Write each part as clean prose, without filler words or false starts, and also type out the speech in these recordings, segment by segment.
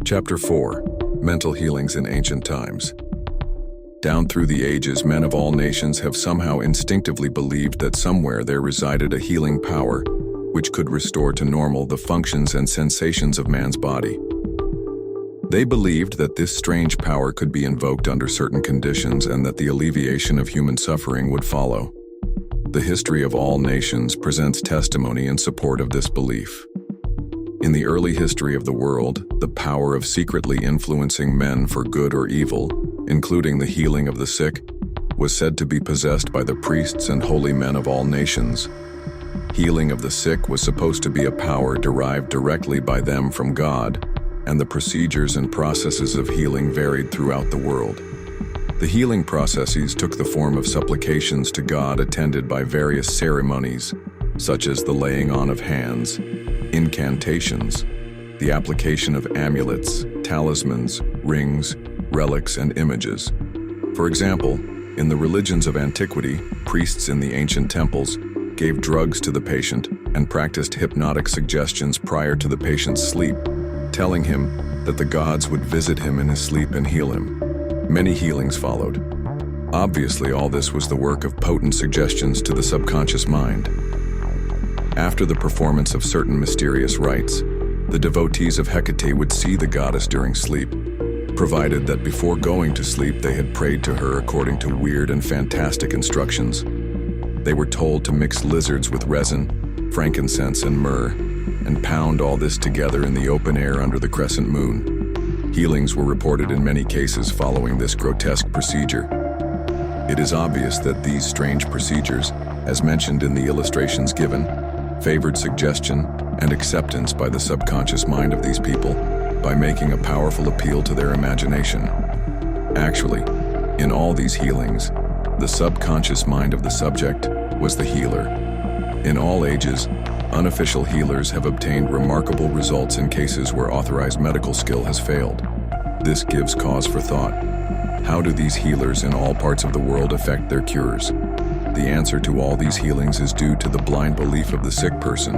Chapter 4. Mental Healings in Ancient Times. Down through the ages, men of all nations have somehow instinctively believed that somewhere there resided a healing power which could restore to normal the functions and sensations of man's body. They believed that this strange power could be invoked under certain conditions and that the alleviation of human suffering would follow. The history of all nations presents testimony in support of this belief. In the early history of the world, the power of secretly influencing men for good or evil, including the healing of the sick, was said to be possessed by the priests and holy men of all nations. Healing of the sick was supposed to be a power derived directly by them from God, and the procedures and processes of healing varied throughout the world. The healing processes took the form of supplications to God attended by various ceremonies, such as the laying on of hands, incantations, the application of amulets, talismans, rings, relics, and images. For example, in the religions of antiquity, priests in the ancient temples gave drugs to the patient and practiced hypnotic suggestions prior to the patient's sleep, telling him that the gods would visit him in his sleep and heal him. Many healings followed. Obviously, all this was the work of potent suggestions to the subconscious mind. After the performance of certain mysterious rites, the devotees of Hecate would see the goddess during sleep, provided that before going to sleep they had prayed to her according to weird and fantastic instructions. They were told to mix lizards with resin, frankincense, and myrrh, and pound all this together in the open air under the crescent moon. Healings were reported in many cases following this grotesque procedure. It is obvious that these strange procedures, as mentioned in the illustrations given, favored suggestion and acceptance by the subconscious mind of these people by making a powerful appeal to their imagination. Actually, in all these healings, the subconscious mind of the subject was the healer. In all ages, unofficial healers have obtained remarkable results in cases where authorized medical skill has failed. This gives cause for thought. How do these healers in all parts of the world affect their cures? The answer to all these healings is due to the blind belief of the sick person,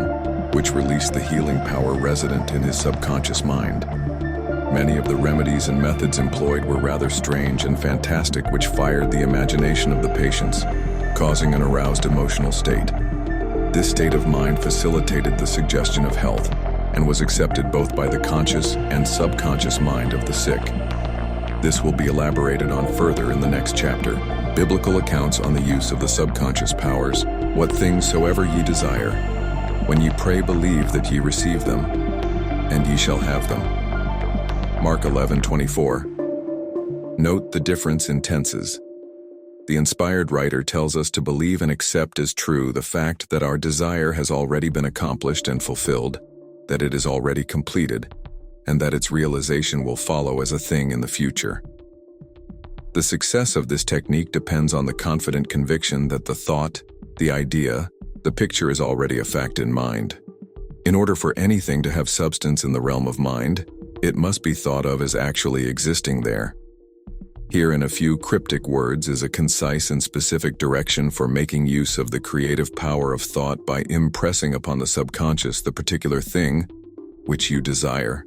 which released the healing power resident in his subconscious mind. Many of the remedies and methods employed were rather strange and fantastic, which fired the imagination of the patients, causing an aroused emotional state. This state of mind facilitated the suggestion of health and was accepted both by the conscious and subconscious mind of the sick. This will be elaborated on further in the next chapter. Biblical accounts on the use of the subconscious powers. What things soever ye desire, when ye pray, believe that ye receive them, and ye shall have them. Mark 11:24. Note the difference in tenses. The inspired writer tells us to believe and accept as true the fact that our desire has already been accomplished and fulfilled, that it is already completed, and that its realization will follow as a thing in the future. The success of this technique depends on the confident conviction that the thought, the idea, the picture is already a fact in mind. In order for anything to have substance in the realm of mind, it must be thought of as actually existing there. Here in a few cryptic words is a concise and specific direction for making use of the creative power of thought by impressing upon the subconscious the particular thing which you desire.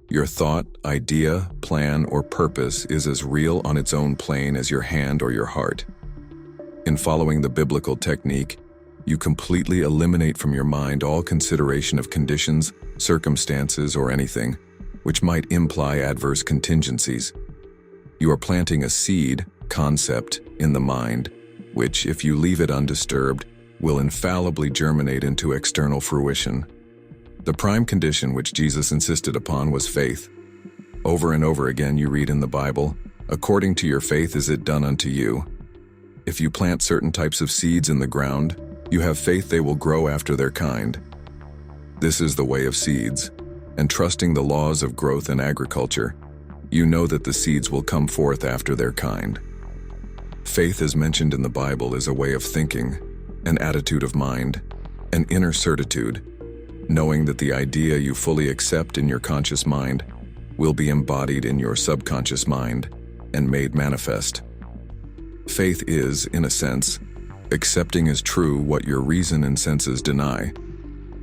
Your thought, idea, plan, or purpose is as real on its own plane as your hand or your heart. In following the biblical technique, you completely eliminate from your mind all consideration of conditions, circumstances, or anything which might imply adverse contingencies. You are planting a seed, concept, in the mind, which, if you leave it undisturbed, will infallibly germinate into external fruition. The prime condition which Jesus insisted upon was faith. Over and over again you read in the Bible, "According to your faith is it done unto you." If you plant certain types of seeds in the ground, you have faith they will grow after their kind. This is the way of seeds, and trusting the laws of growth and agriculture, you know that the seeds will come forth after their kind. Faith, as mentioned in the Bible, is a way of thinking, an attitude of mind, an inner certitude, knowing that the idea you fully accept in your conscious mind will be embodied in your subconscious mind and made manifest. Faith is, in a sense, accepting as true what your reason and senses deny,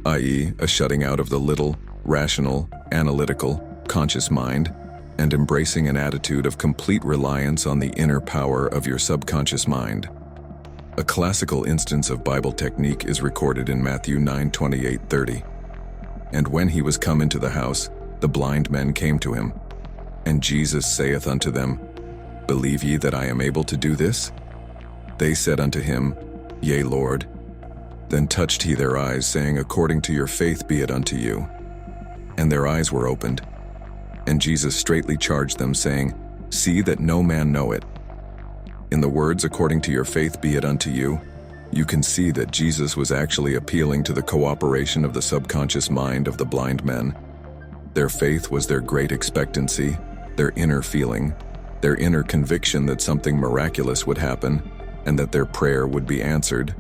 i.e., a shutting out of the little, rational, analytical, subconscious mind and embracing an attitude of complete reliance on the inner power of your subconscious mind. A classical instance of Bible technique is recorded in Matthew 9:28-30. And when he was come into the house, the blind men came to him. And Jesus saith unto them, Believe ye that I am able to do this? They said unto him, Yea, Lord. Then touched he their eyes, saying, According to your faith be it unto you. And their eyes were opened. And Jesus straitly charged them, saying, See that no man know it. In the words, according to your faith be it unto you, you can see that Jesus was actually appealing to the cooperation of the subconscious mind of the blind men. Their faith was their great expectancy, their inner feeling, their inner conviction that something miraculous would happen, and that their prayer would be answered,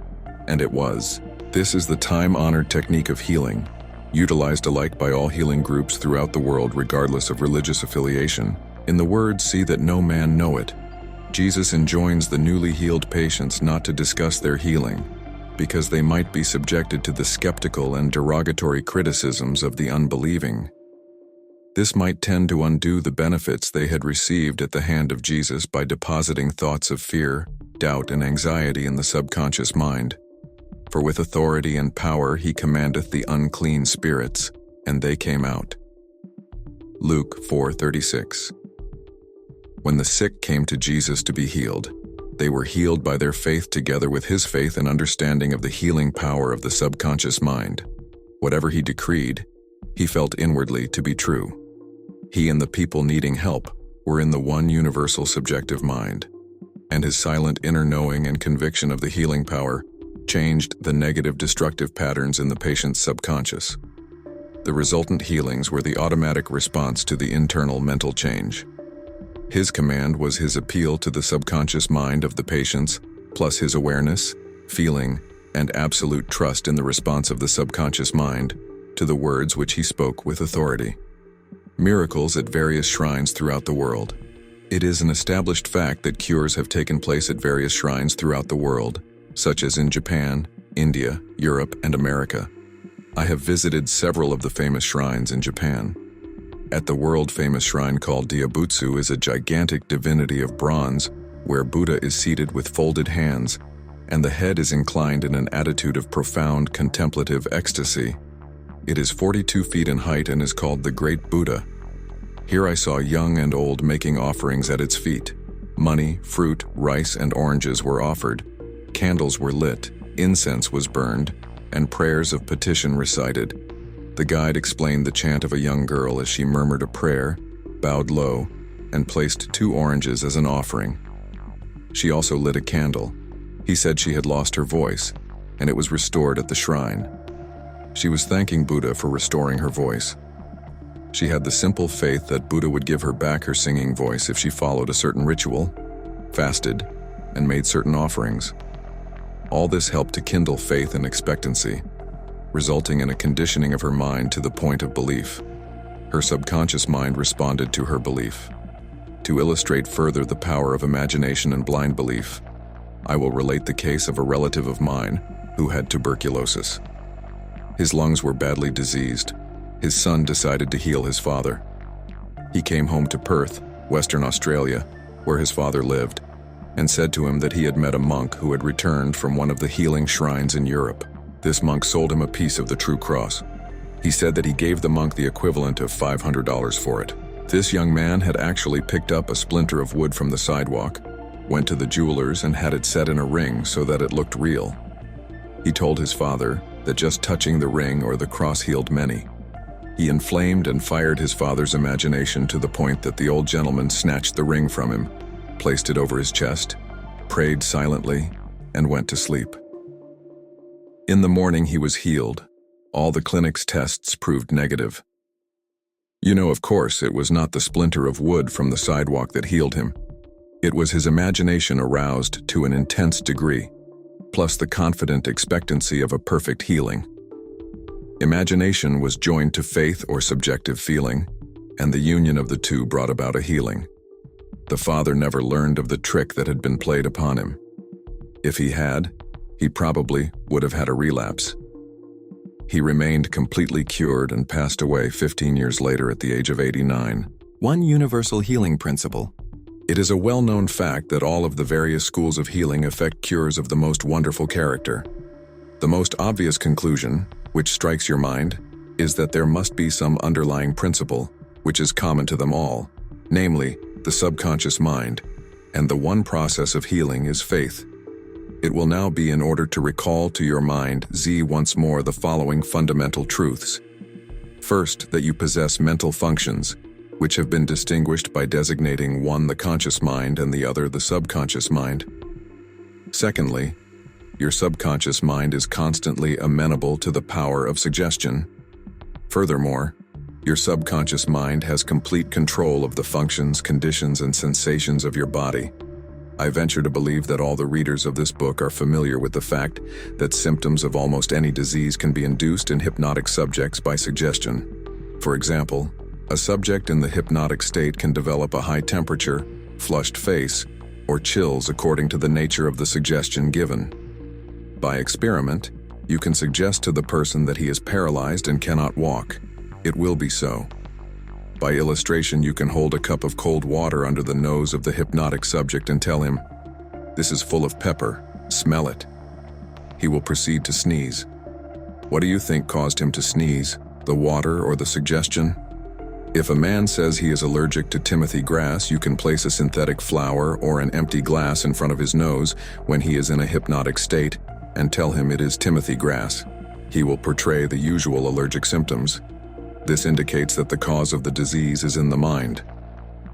and it was. This is the time-honored technique of healing, utilized alike by all healing groups throughout the world regardless of religious affiliation. In the words, see that no man know it, Jesus enjoins the newly healed patients not to discuss their healing, because they might be subjected to the skeptical and derogatory criticisms of the unbelieving. This might tend to undo the benefits they had received at the hand of Jesus by depositing thoughts of fear, doubt, and anxiety in the subconscious mind. For with authority and power he commandeth the unclean spirits, and they came out. Luke 4:36. When the sick came to Jesus to be healed, they were healed by their faith together with his faith and understanding of the healing power of the subconscious mind. Whatever he decreed, he felt inwardly to be true. He and the people needing help were in the one universal subjective mind, and his silent inner knowing and conviction of the healing power changed the negative destructive patterns in the patient's subconscious. The resultant healings were the automatic response to the internal mental change. His command was his appeal to the subconscious mind of the patients, plus his awareness, feeling, and absolute trust in the response of the subconscious mind to the words which he spoke with authority. Miracles at various shrines throughout the world. It is an established fact that cures have taken place at various shrines throughout the world, such as in Japan, India, Europe, and America. I have visited several of the famous shrines in Japan. At the world-famous shrine called Diabutsu is a gigantic divinity of bronze where Buddha is seated with folded hands, and the head is inclined in an attitude of profound contemplative ecstasy. It is 42 feet in height and is called the Great Buddha. Here I saw young and old making offerings at its feet. Money, fruit, rice, and oranges were offered. Candles were lit, incense was burned, and prayers of petition recited. The guide explained the chant of a young girl as she murmured a prayer, bowed low, and placed 2 oranges as an offering. She also lit a candle. He said she had lost her voice, and it was restored at the shrine. She was thanking Buddha for restoring her voice. She had the simple faith that Buddha would give her back her singing voice if she followed a certain ritual, fasted, and made certain offerings. All this helped to kindle faith and expectancy, resulting in a conditioning of her mind to the point of belief. Her subconscious mind responded to her belief. To illustrate further the power of imagination and blind belief, I will relate the case of a relative of mine who had tuberculosis. His lungs were badly diseased. His son decided to heal his father. He came home to Perth, Western Australia, where his father lived, and said to him that he had met a monk who had returned from one of the healing shrines in Europe. This monk sold him a piece of the true cross. He said that he gave the monk the equivalent of $500 for it. This young man had actually picked up a splinter of wood from the sidewalk, went to the jeweler's and had it set in a ring so that it looked real. He told his father that just touching the ring or the cross healed many. He inflamed and fired his father's imagination to the point that the old gentleman snatched the ring from him, placed it over his chest, prayed silently, and went to sleep. In the morning he was healed. All the clinic's tests proved negative. Of course, it was not the splinter of wood from the sidewalk that healed him. It was his imagination aroused to an intense degree, plus the confident expectancy of a perfect healing. Imagination was joined to faith or subjective feeling, and the union of the two brought about a healing. The father never learned of the trick that had been played upon him. If he had, he probably would have had a relapse. He remained completely cured and passed away 15 years later at the age of 89. One universal healing principle. It is a well-known fact that all of the various schools of healing effect cures of the most wonderful character. The most obvious conclusion, which strikes your mind, is that there must be some underlying principle, which is common to them all, namely, the subconscious mind, and the one process of healing is faith. It will now be in order to recall to your mind once more the following fundamental truths. First, that you possess mental functions, which have been distinguished by designating one the conscious mind and the other the subconscious mind. Secondly, your subconscious mind is constantly amenable to the power of suggestion. Furthermore, your subconscious mind has complete control of the functions, conditions, and sensations of your body. I venture to believe that all the readers of this book are familiar with the fact that symptoms of almost any disease can be induced in hypnotic subjects by suggestion. For example, a subject in the hypnotic state can develop a high temperature, flushed face, or chills according to the nature of the suggestion given. By experiment, you can suggest to the person that he is paralyzed and cannot walk. It will be so. By illustration, you can hold a cup of cold water under the nose of the hypnotic subject and tell him, "This is full of pepper, smell it." He will proceed to sneeze. What do you think caused him to sneeze, the water or the suggestion? If a man says he is allergic to Timothy grass, you can place a synthetic flower or an empty glass in front of his nose when he is in a hypnotic state and tell him it is Timothy grass. He will portray the usual allergic symptoms. This indicates that the cause of the disease is in the mind.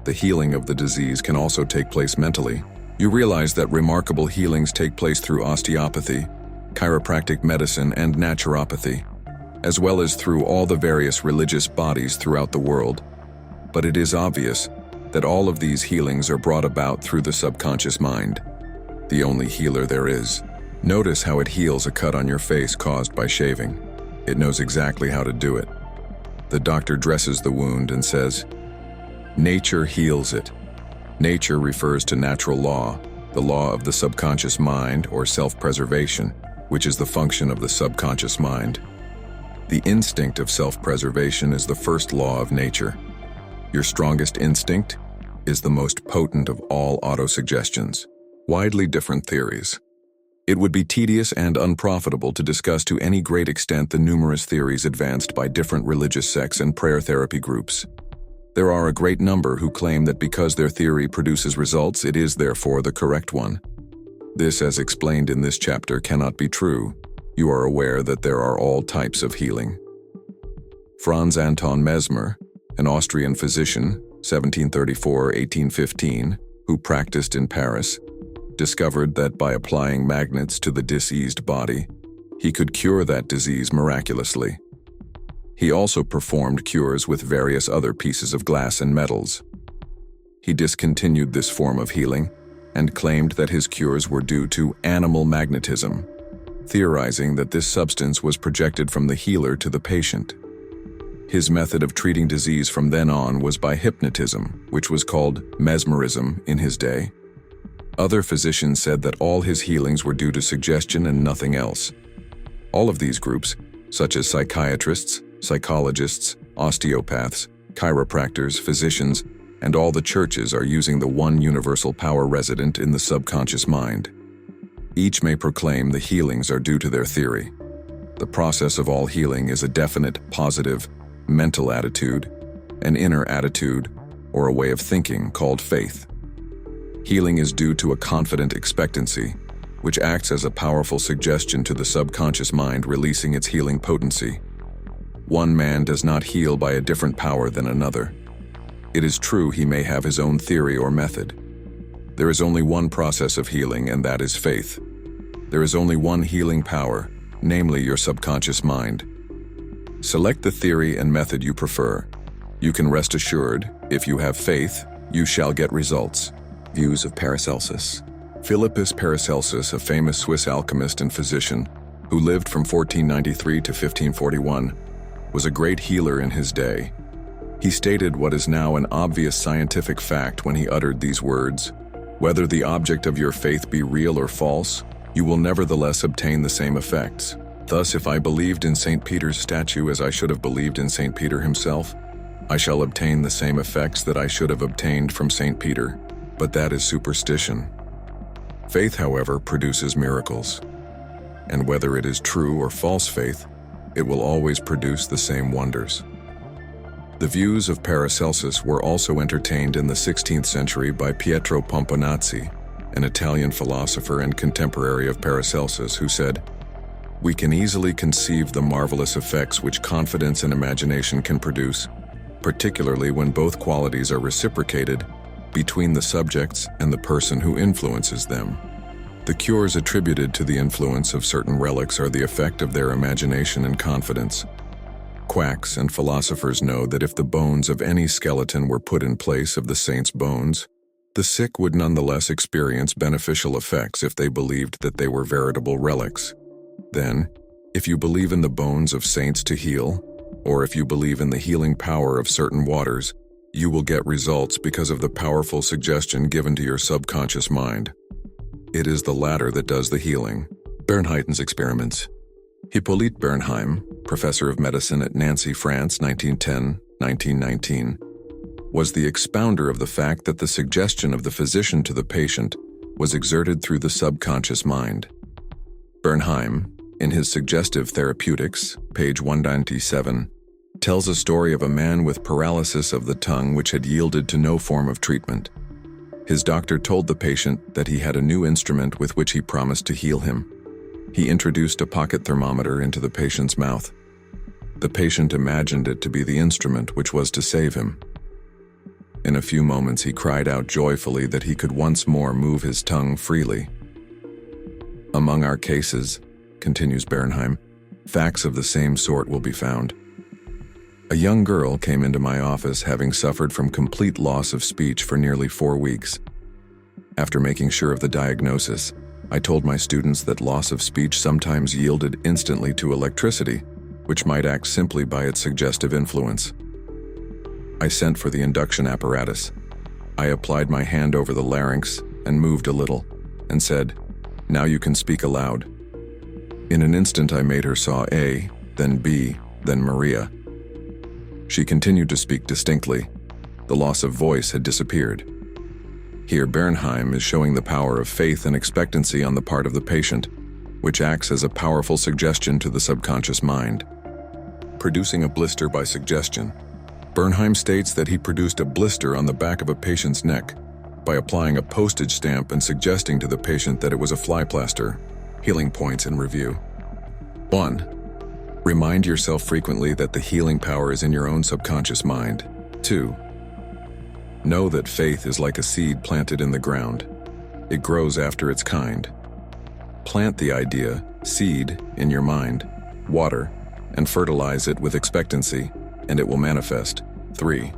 The healing of the disease can also take place mentally. You realize that remarkable healings take place through osteopathy, chiropractic medicine, and naturopathy, as well as through all the various religious bodies throughout the world. But it is obvious that all of these healings are brought about through the subconscious mind, the only healer there is. Notice how it heals a cut on your face caused by shaving. It knows exactly how to do it. The doctor dresses the wound and says, "Nature heals it." Nature refers to natural law, the law of the subconscious mind or self-preservation, which is the function of the subconscious mind. The instinct of self-preservation is the first law of nature. Your strongest instinct is the most potent of all autosuggestions. Widely different theories. It would be tedious and unprofitable to discuss to any great extent the numerous theories advanced by different religious sects and prayer therapy groups. There are a great number who claim that because their theory produces results, it is therefore the correct one. This, as explained in this chapter, cannot be true. You are aware that there are all types of healing. Franz Anton Mesmer, an Austrian physician, 1734–1815, who practiced in Paris, discovered that by applying magnets to the diseased body, he could cure that disease miraculously. He also performed cures with various other pieces of glass and metals. He discontinued this form of healing and claimed that his cures were due to animal magnetism, theorizing that this substance was projected from the healer to the patient. His method of treating disease from then on was by hypnotism, which was called mesmerism in his day. Other physicians said that all his healings were due to suggestion and nothing else. All of these groups, such as psychiatrists, psychologists, osteopaths, chiropractors, physicians, and all the churches are using the one universal power resident in the subconscious mind. Each may proclaim the healings are due to their theory. The process of all healing is a definite, positive, mental attitude, an inner attitude, or a way of thinking called faith. Healing is due to a confident expectancy, which acts as a powerful suggestion to the subconscious mind, releasing its healing potency. One man does not heal by a different power than another. It is true he may have his own theory or method. There is only one process of healing, and that is faith. There is only one healing power, namely your subconscious mind. Select the theory and method you prefer. You can rest assured, if you have faith, you shall get results. Views of Paracelsus. Philippus Paracelsus, a famous Swiss alchemist and physician, who lived from 1493 to 1541, was a great healer in his day. He stated what is now an obvious scientific fact when he uttered these words: "Whether the object of your faith be real or false, you will nevertheless obtain the same effects." Thus, if I believed in St. Peter's statue as I should have believed in St. Peter himself, I shall obtain the same effects that I should have obtained from St. Peter, but that is superstition. Faith, however, produces miracles, and whether it is true or false faith, it will always produce the same wonders. The views of Paracelsus were also entertained in the 16th century by Pietro Pomponazzi, an Italian philosopher and contemporary of Paracelsus, who said, "We can easily conceive the marvelous effects which confidence and imagination can produce, particularly when both qualities are reciprocated between the subjects and the person who influences them. The cures attributed to the influence of certain relics are the effect of their imagination and confidence. Quacks and philosophers know that if the bones of any skeleton were put in place of the saint's bones, the sick would nonetheless experience beneficial effects if they believed that they were veritable relics. Then, if you believe in the bones of saints to heal, or if you believe in the healing power of certain waters, you will get results because of the powerful suggestion given to your subconscious mind. It is the latter that does the healing." Bernheiden's experiments. Hippolyte Bernheim, professor of medicine at Nancy, France, 1910-1919, was the expounder of the fact that the suggestion of the physician to the patient was exerted through the subconscious mind. Bernheim, in his Suggestive Therapeutics, page 197, tells a story of a man with paralysis of the tongue which had yielded to no form of treatment. His doctor told the patient that he had a new instrument with which he promised to heal him. He introduced a pocket thermometer into the patient's mouth. The patient imagined it to be the instrument which was to save him. In a few moments he cried out joyfully that he could once more move his tongue freely. Among our cases, continues Bernheim, facts of the same sort will be found. A young girl came into my office having suffered from complete loss of speech for nearly 4 weeks. After making sure of the diagnosis, I told my students that loss of speech sometimes yielded instantly to electricity, which might act simply by its suggestive influence. I sent for the induction apparatus. I applied my hand over the larynx and moved a little, and said, "Now you can speak aloud." In an instant I made her saw A, then B, then Maria. She continued to speak distinctly. The loss of voice had disappeared. Here Bernheim is showing the power of faith and expectancy on the part of the patient, which acts as a powerful suggestion to the subconscious mind. Producing a blister by suggestion. Bernheim states that he produced a blister on the back of a patient's neck by applying a postage stamp and suggesting to the patient that it was a fly plaster. Healing points in review. 1. Remind yourself frequently that the healing power is in your own subconscious mind. 2. Know that faith is like a seed planted in the ground. It grows after its kind. Plant the idea, seed, in your mind, water, and fertilize it with expectancy, and it will manifest. 3.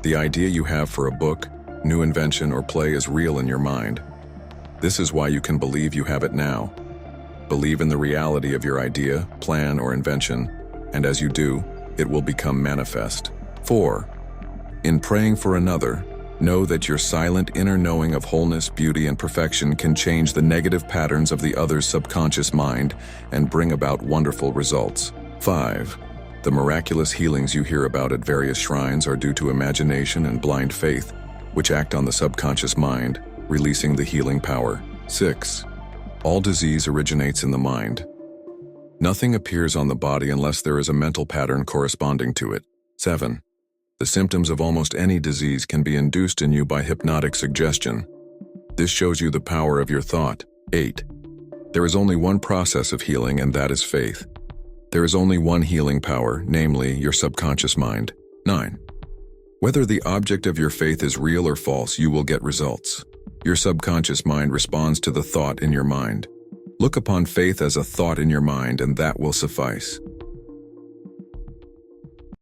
The idea you have for a book, new invention, or play is real in your mind. This is why you can believe you have it now. Believe in the reality of your idea, plan, or invention, and as you do, it will become manifest. 4. In praying for another, know that your silent inner knowing of wholeness, beauty, and perfection can change the negative patterns of the other's subconscious mind and bring about wonderful results. 5. The miraculous healings you hear about at various shrines are due to imagination and blind faith, which act on the subconscious mind, releasing the healing power. 6. All disease originates in the mind. Nothing appears on the body unless there is a mental pattern corresponding to it. 7. The symptoms of almost any disease can be induced in you by hypnotic suggestion. This shows you the power of your thought. 8. There is only one process of healing, and that is faith. There is only one healing power, namely your subconscious mind. 9. Whether the object of your faith is real or false, you will get results. Your subconscious mind responds to the thought in your mind. Look upon faith as a thought in your mind, and that will suffice.